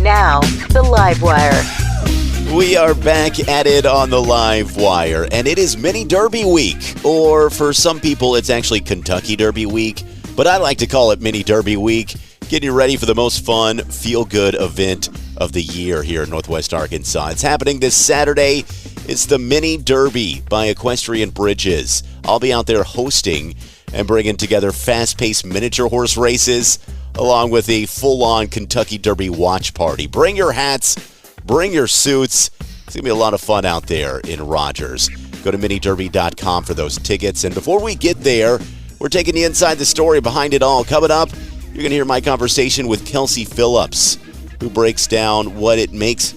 Now, the Livewire. We are back at it on the Livewire, and it is Mini Derby Week, or for some people, it's actually Kentucky Derby Week, but I like to call it Mini Derby Week, getting you ready for the most fun, feel-good event of the year here in Northwest Arkansas. It's happening this Saturday. It's the Mini Derby by Equestrian Bridges. I'll be out there hosting and bringing together fast-paced miniature horse races, along with a full-on Kentucky Derby watch party. Bring your hats. Bring your suits. It's going to be a lot of fun out there in Rogers. Go to miniderby.com for those tickets. And before we get there, we're taking you inside the story behind it all. Coming up, you're going to hear my conversation with Kelsey Phillips, who breaks down what makes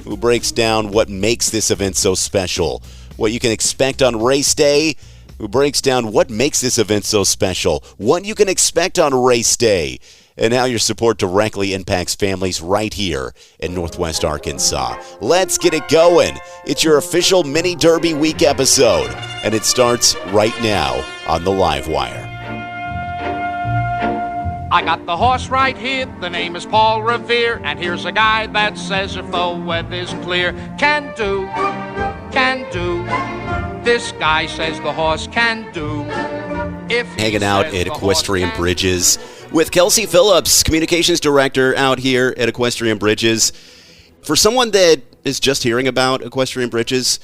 this event so special, what you can expect on race day, who breaks down what makes this event so special, what you can expect on race day, and how your support directly impacts families right here in Northwest Arkansas. Let's get it going. It's your official Mini Derby Week episode, and it starts right now on the Livewire. I got the horse right here, the name is Paul Revere, and here's a guy that says if the weather's clear, can do. This guy says the horse can do. Hanging out at Equestrian Bridges with Kelsey Phillips, Communications Director out here at Equestrian Bridges. For someone that is just hearing about Equestrian Bridges,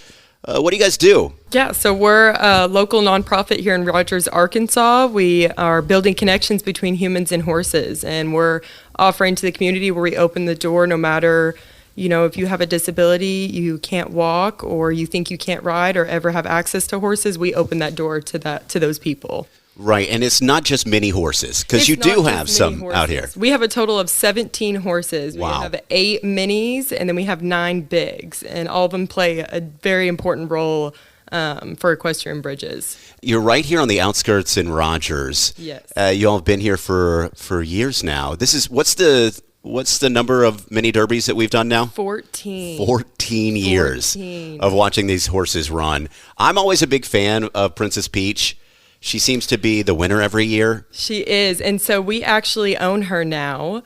what do you guys do? Yeah, so we're a local nonprofit here in Rogers, Arkansas. We are building connections between humans and horses, and we're offering to the community where we open the door no matter, if you have a disability, you can't walk, or you think you can't ride or ever have access to horses, we open that door to those people. Right, and it's not just mini horses, because you do have some out here. We have a total of 17 horses. Wow. We have 8 minis, and then we have 9 bigs, and all of them play a very important role for Equestrian Bridges. You're right here on the outskirts in Rogers. Yes. You all have been here for years now. This is what's the number of mini derbies that we've done now? 14. 14 years of watching these horses run. I'm always a big fan of Princess Peach. She seems to be the winner every year. She is, and so we actually own her now.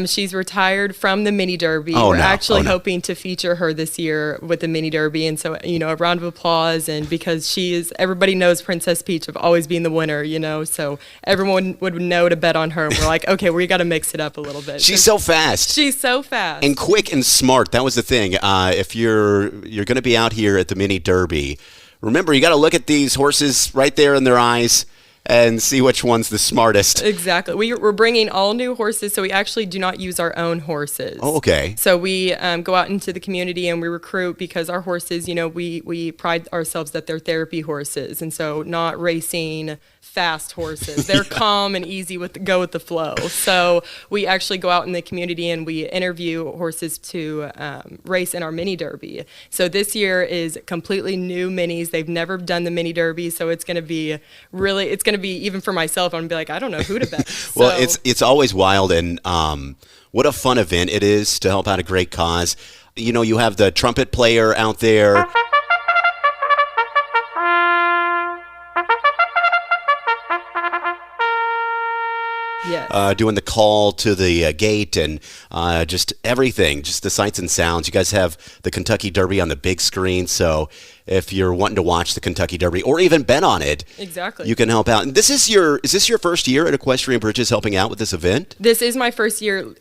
She's retired from the Mini Derby. We're actually hoping to feature her this year with the Mini Derby, and so, a round of applause, and because everybody knows Princess Peach of always being the winner, so everyone would know to bet on her, and we're like, okay, we got to mix it up a little bit. She's so fast. She's so fast. And quick and smart. That was the thing. If you're going to be out here at the Mini Derby, remember, you got to look at these horses right there in their eyes and see which one's the smartest. Exactly. We're bringing all new horses, so we actually do not use our own horses. Oh, okay. So we go out into the community and we recruit because our horses, we pride ourselves that they're therapy horses, and so not racing fast horses. They're calm and easy go with the flow. So we actually go out in the community and we interview horses to race in our Mini Derby. So this year is completely new minis. They've never done the Mini Derby, so it's going to be even for myself, I'm going to be like, I don't know who to bet. Well, it's always wild, and what a fun event it is to help out a great cause. You have the trumpet player out there. Yes. Doing the call to the gate and just everything, just the sights and sounds. You guys have the Kentucky Derby on the big screen, so if you're wanting to watch the Kentucky Derby or even bet on it, exactly, you can help out. And is this your first year at Equestrian Bridges helping out with this event? This is my first year.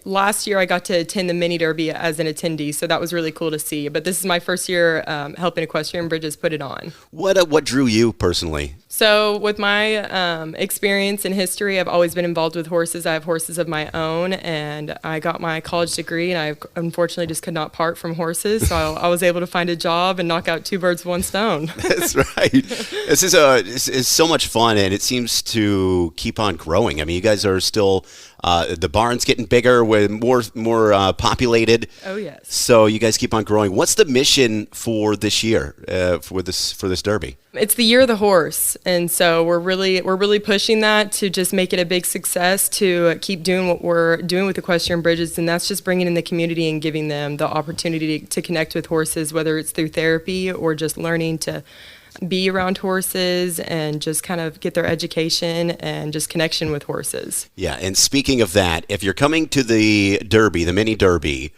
Last year I got to attend the Mini Derby as an attendee, so that was really cool to see. But this is my first year helping Equestrian Bridges put it on. What drew you personally? So with my experience and history, I've always been involved with horses. I have horses of my own, and I got my college degree, and I unfortunately just could not part from horses, so I was able to find a job and knock out 2 birds with 1 stone. That's right. This is so much fun, and it seems to keep on growing. I mean, you guys are still the barn's getting bigger, with more populated. Oh yes. So you guys keep on growing. What's the mission for this year for this Derby? It's the year of the horse, and so we're really pushing that to just make it a big success, to keep doing what we're doing with Equestrian Bridges, and that's just bringing in the community and giving them the opportunity to connect with horses, whether it's through therapy or just learning to be around horses and just kind of get their education and just connection with horses. Yeah, and speaking of that, if you're coming to the Derby, the mini Derby,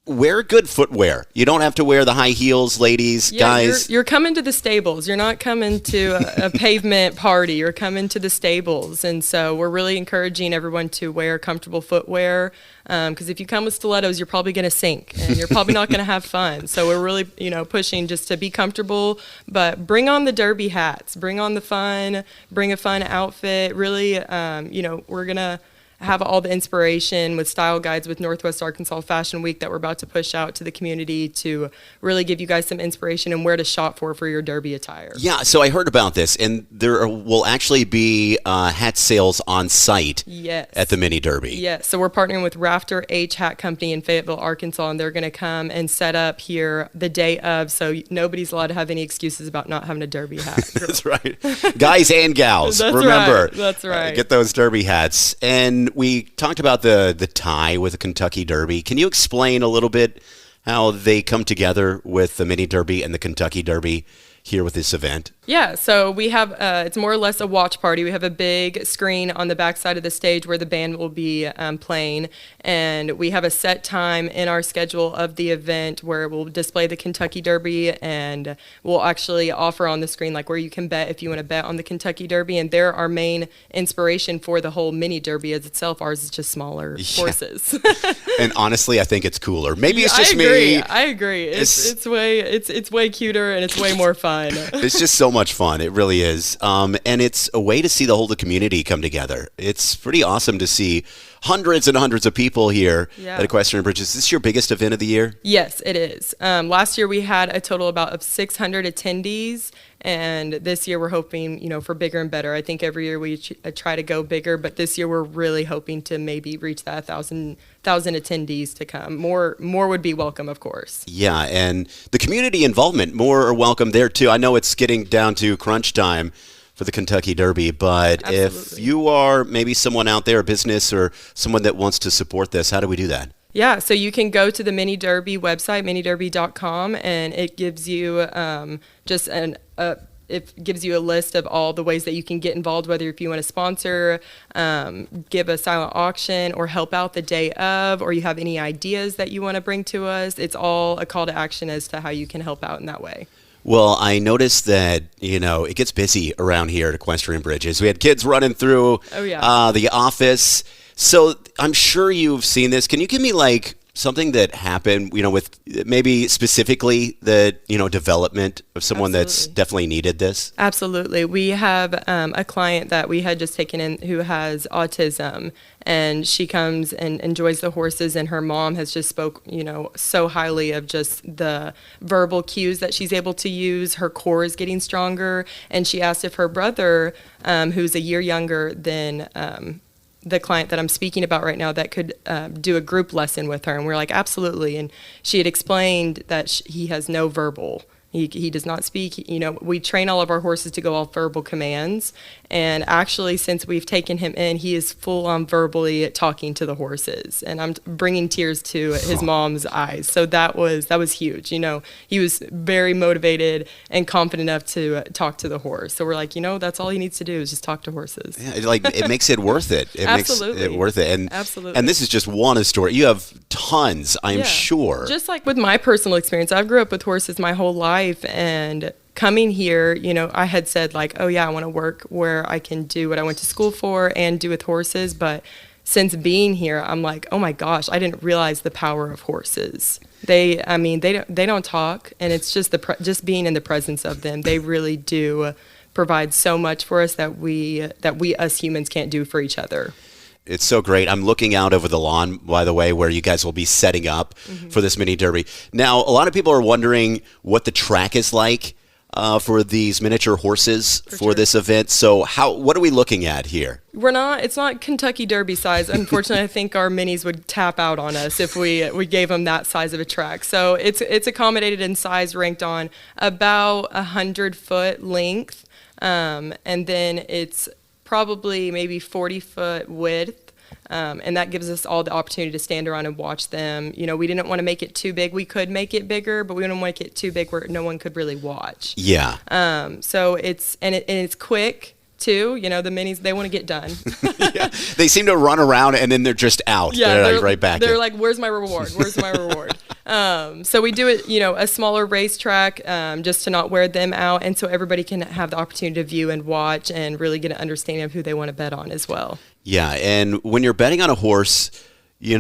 wear good footwear. You don't have to wear the high heels, ladies, guys. You're coming to the stables. You're not coming to a pavement party. You're coming to the stables. And so we're really encouraging everyone to wear comfortable footwear, because if you come with stilettos, you're probably going to sink and you're probably not going to have fun. So we're really, pushing just to be comfortable, but bring on the Derby hats, bring on the fun, bring a fun outfit. Really, we're going to have all the inspiration with style guides with Northwest Arkansas Fashion Week that we're about to push out to the community to really give you guys some inspiration and where to shop for your Derby attire. Yeah, so I heard about this, and there will actually be hat sales on site at the mini Derby. Yes, so we're partnering with Rafter H Hat Company in Fayetteville, Arkansas, and they're going to come and set up here the day of, so nobody's allowed to have any excuses about not having a Derby hat. That's right. Guys and gals, remember. That's right. Get those Derby hats. And we talked about the tie with the Kentucky Derby. Can you explain a little bit how they come together with the mini Derby and the Kentucky Derby here with this event? Yeah, so we have, it's more or less a watch party. We have a big screen on the back side of the stage where the band will be playing, and we have a set time in our schedule of the event where we'll display the Kentucky Derby, and we'll actually offer on the screen like where you can bet if you want to bet on the Kentucky Derby, and they're our main inspiration for the whole mini Derby as itself. Ours is just smaller horses. And honestly, I think it's cooler. Maybe it's just me. me. I agree. It's way cuter and it's way more fun. It's just so much fun. It really is. And it's a way to see the whole community come together. It's pretty awesome to see hundreds and hundreds of people here at Equestrian Bridges. Is this your biggest event of the year? Yes, it is. Last year we had a total of 600 attendees, and this year we're hoping, for bigger and better. I think every year we try to go bigger, but this year we're really hoping to maybe reach that 1,000 attendees to come. More would be welcome, of course. Yeah, and the community involvement, more are welcome there too. I know it's getting down to crunch time for the Kentucky Derby, but if you are maybe someone out there, a business or someone that wants to support this, how do we do that? Yeah, so you can go to the Mini Derby website, miniderby.com, and it gives you it gives you a list of all the ways that you can get involved, whether if you want to sponsor, give a silent auction, or help out the day of, or you have any ideas that you want to bring to us. It's all a call to action as to how you can help out in that way. Well, I noticed that, it gets busy around here at Equestrian Bridges. We had kids running through the office. So I'm sure you've seen this. Can you give me something that happened, with maybe specifically the, development of someone that's definitely needed this? Absolutely. We have a client that we had just taken in who has autism, and she comes and enjoys the horses, and her mom has just spoke, so highly of just the verbal cues that she's able to use. Her core is getting stronger, and she asked if her brother, who's a year younger than the client that I'm speaking about right now, that could do a group lesson with her. And we're like, absolutely. And she had explained that he has no verbal. He does not speak. We train all of our horses to go off verbal commands. And actually, since we've taken him in, he is full on verbally talking to the horses. And I'm bringing tears to his mom's eyes. So that was huge. He was very motivated and confident enough to talk to the horse. So we're like, that's all he needs to do is just talk to horses. Yeah, it makes it worth it. It Absolutely. makes it worth it. And Absolutely. And this is just one story. You have tons, I'm sure. Just like with my personal experience, I've grew up with horses my whole life, and coming here, I had said I want to work where I can do what I went to school for and do with horses. But since being here, I'm like, oh my gosh, I didn't realize the power of horses. They don't talk, and it's just just being in the presence of them. They really do provide so much for us that we us humans can't do for each other. It's so great. I'm looking out over the lawn, by the way, where you guys will be setting up for this mini Derby. Now, a lot of people are wondering what the track is like for these miniature horses for this event. So what are we looking at here? It's not Kentucky Derby size. Unfortunately, I think our minis would tap out on us if we gave them that size of a track. So it's accommodated in size, ranked on about 100-foot length. And then it's probably maybe 40-foot width. And that gives us all the opportunity to stand around and watch them. We didn't want to make it too big. We could make it bigger, but we didn't want to make it too big where no one could really watch. Yeah. So it's quick. Too, the minis, they want to get done. Yeah. They seem to run around and then they're just out. Yeah, they're like right back. They're like, where's my reward? Where's my reward? So we do it, a smaller racetrack, just to not wear them out. And so everybody can have the opportunity to view and watch and really get an understanding of who they want to bet on as well. Yeah. And when you're betting on a horse, you're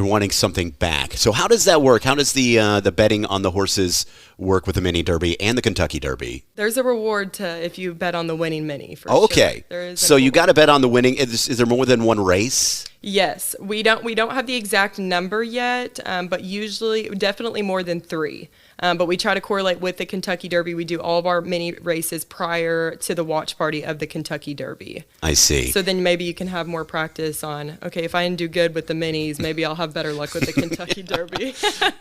wanting something back. So how does that work? How does the betting on the horses work with the Mini Derby and the Kentucky Derby? There's a reward if you bet on the winning mini. Okay. Sure. So you got to bet on the winning. Is there more than one race? Yes, we don't have the exact number yet, but usually definitely more than 3. But we try to correlate with the Kentucky Derby. We do all of our mini races prior to the watch party of the Kentucky Derby. I see. So then maybe you can have more practice on, okay, if I didn't do good with the minis, maybe I'll have better luck with the Kentucky Derby.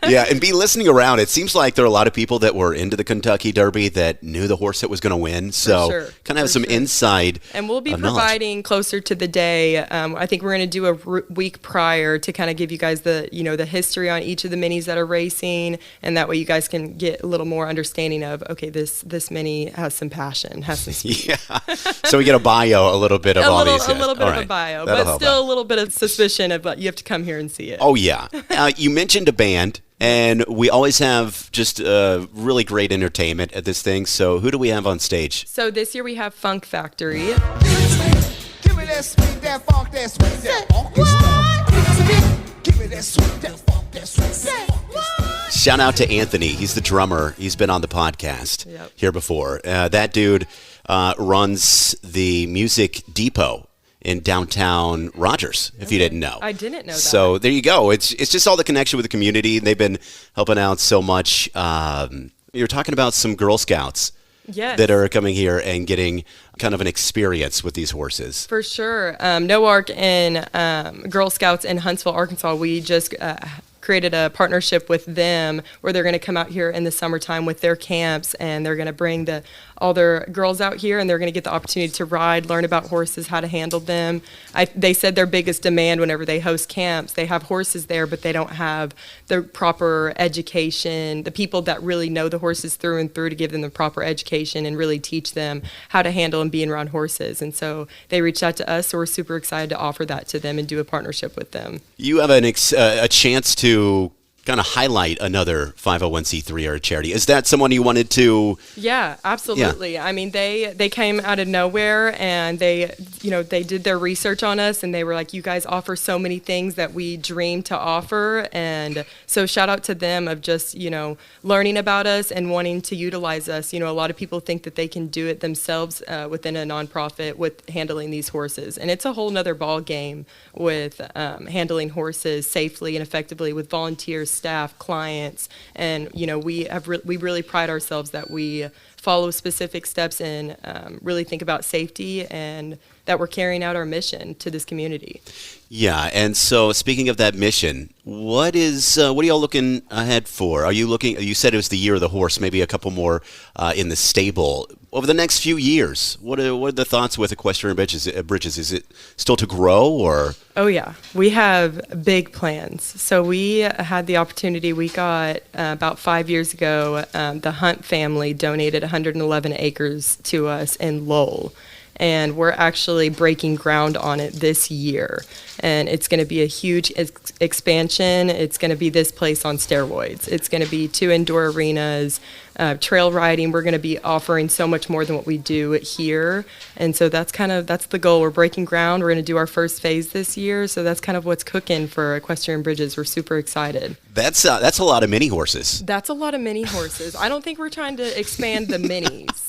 Yeah, and be listening around. It seems like there are a lot of people that were into the Kentucky Derby that knew the horse that was going to win. So kind of have some inside And we'll be providing closer to the day. I think we're going to do a week prior to kind of give you guys the history on each of the minis that are racing, and that way you guys can get a little more understanding of, okay, this mini has some passion, has some speed. Yeah. So we get a bio, a little bit of all these guys. A little bit of a bio, but still a little bit of suspicion of you have to come here and see it. Oh, yeah. You mentioned a band, and we always have just really great entertainment at this thing. So who do we have on stage? So this year we have Funk Factory. Give me that sweet, that funk, that sweet, that funky stuff. Give me that sweet, that funk, that sweet, that funky stuff. Shout out to Anthony. He's the drummer. He's been on the podcast here before. That dude runs the Music Depot in downtown Rogers, if you didn't know. I didn't know that. So there you go. It's just all the connection with the community. They've been helping out so much. You're talking about some Girl Scouts. Yes. That are coming here and getting kind of an experience with these horses. For sure. NOARC and Girl Scouts in Huntsville, Arkansas, we just created a partnership with them where they're going to come out here in the summertime with their camps, and they're going to bring all their girls out here, and they're going to get the opportunity to ride, learn about horses, how to handle them. They said their biggest demand whenever they host camps, they have horses there, but they don't have the proper education, the people that really know the horses through and through to give them the proper education and really teach them how to handle and be around horses. And so they reached out to us, so we're super excited to offer that to them and do a partnership with them. You have a chance to kind of highlight another 501c3 or a charity. Is that someone you wanted to? Yeah, absolutely. Yeah. I mean, they came out of nowhere, and they did their research on us, and they were like, you guys offer so many things that we dream to offer. And so shout out to them of just, learning about us and wanting to utilize us. A lot of people think that they can do it themselves within a nonprofit with handling these horses. And it's a whole nother ball game with handling horses safely and effectively with volunteers, staff, clients, and we really pride ourselves that we follow specific steps and really think about safety and that we're carrying out our mission to this community. Yeah, and so speaking of that mission, what are y'all looking ahead for? Are you looking? You said it was the year of the horse, maybe a couple more in the stable over the next few years. What are the thoughts with Equestrian Bridges? Is it still to grow or? Oh yeah, we have big plans. So we had the opportunity. We got about 5 years ago. The Hunt family donated 111 acres to us in Lowell. And we're actually breaking ground on it this year. And it's going to be a huge expansion. It's going to be this place on steroids. It's going to be 2 indoor arenas, trail riding. We're going to be offering so much more than what we do here. And so that's the goal. We're breaking ground. We're going to do our first phase this year. So that's kind of what's cooking for Equestrian Bridges. We're super excited. That's a lot of mini horses. That's a lot of mini horses. I don't think we're trying to expand the minis.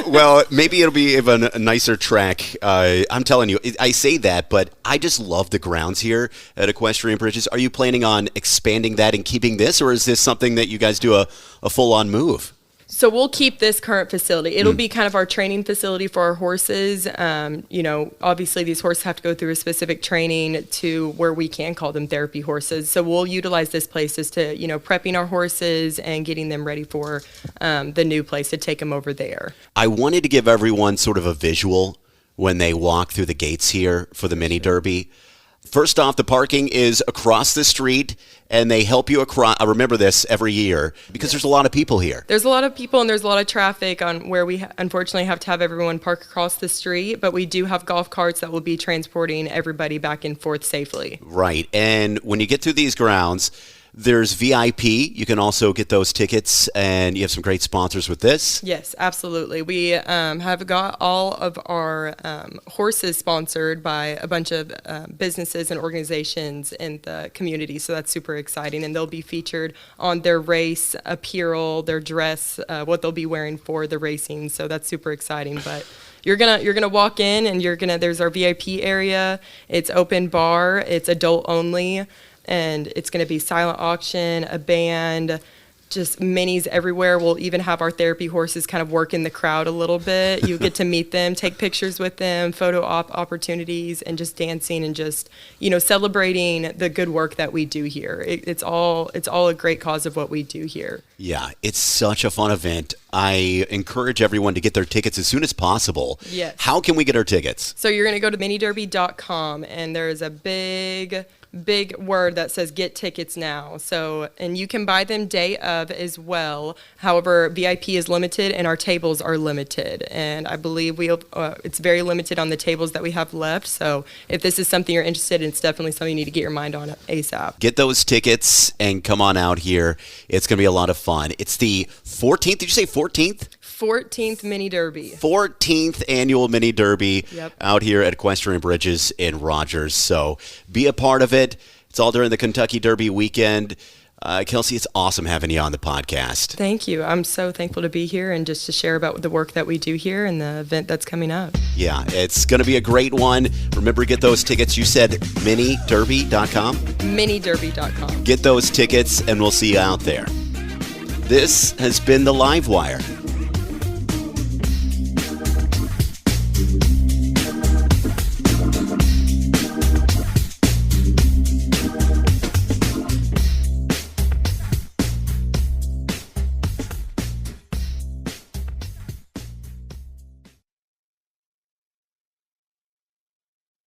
Well, maybe it'll be even a nicer track. I'm telling you, I say that, but I just love the grounds here at Equestrian Bridges. Are you planning on expanding that and keeping this, or is this something that you guys do a full-on move? So we'll keep this current facility. It'll be kind of our training facility for our horses. Obviously these horses have to go through a specific training to where we can call them therapy horses. So we'll utilize this place as to, prepping our horses and getting them ready for the new place to take them over there. I wanted to give everyone sort of a visual when they walk through the gates here for the mini derby. First off, the parking is across the street, and they help you across. I remember this every year because there's a lot of people here. There's a lot of people and there's a lot of traffic on where we unfortunately have to have everyone park across the street, but we do have golf carts that will be transporting everybody back and forth safely. Right, and when you get through these grounds, there's VIP. You can also get those tickets, and you have some great sponsors with this. Yes, absolutely. We have got all of our horses sponsored by a bunch of businesses and organizations in the community, so that's super exciting. And they'll be featured on their race apparel, their dress, what they'll be wearing for the racing. So that's super exciting. But you're gonna walk in, and there's our VIP area. It's open bar. It's adult only. And it's going to be silent auction, a band, just minis everywhere. We'll even have our therapy horses kind of work in the crowd a little bit. You get to meet them, take pictures with them, photo opportunities, and just dancing and just, celebrating the good work that we do here. It's all a great cause of what we do here. Yeah, it's such a fun event. I encourage everyone to get their tickets as soon as possible. Yes. How can we get our tickets? So you're going to go to miniderby.com, and there's a big word that says get tickets now. So, and you can buy them day of as well. However, VIP is limited and our tables are limited. And I believe it's very limited on the tables that we have left. So if this is something you're interested in, it's definitely something you need to get your mind on ASAP. Get those tickets and come on out here. It's going to be a lot of fun. It's the 14th. Did you say 14th? 14th Mini Derby. 14th annual Mini Derby. Yep. Out here at Equestrian Bridges in Rogers. So be a part of it. It's all during the Kentucky Derby weekend. Kelsey, it's awesome having you on the podcast. Thank you. I'm so thankful to be here and just to share about the work that we do here and the event that's coming up. Yeah, it's going to be a great one. Remember to get those tickets. You said miniderby.com? Miniderby.com. Get those tickets, and we'll see you out there. This has been the Livewire.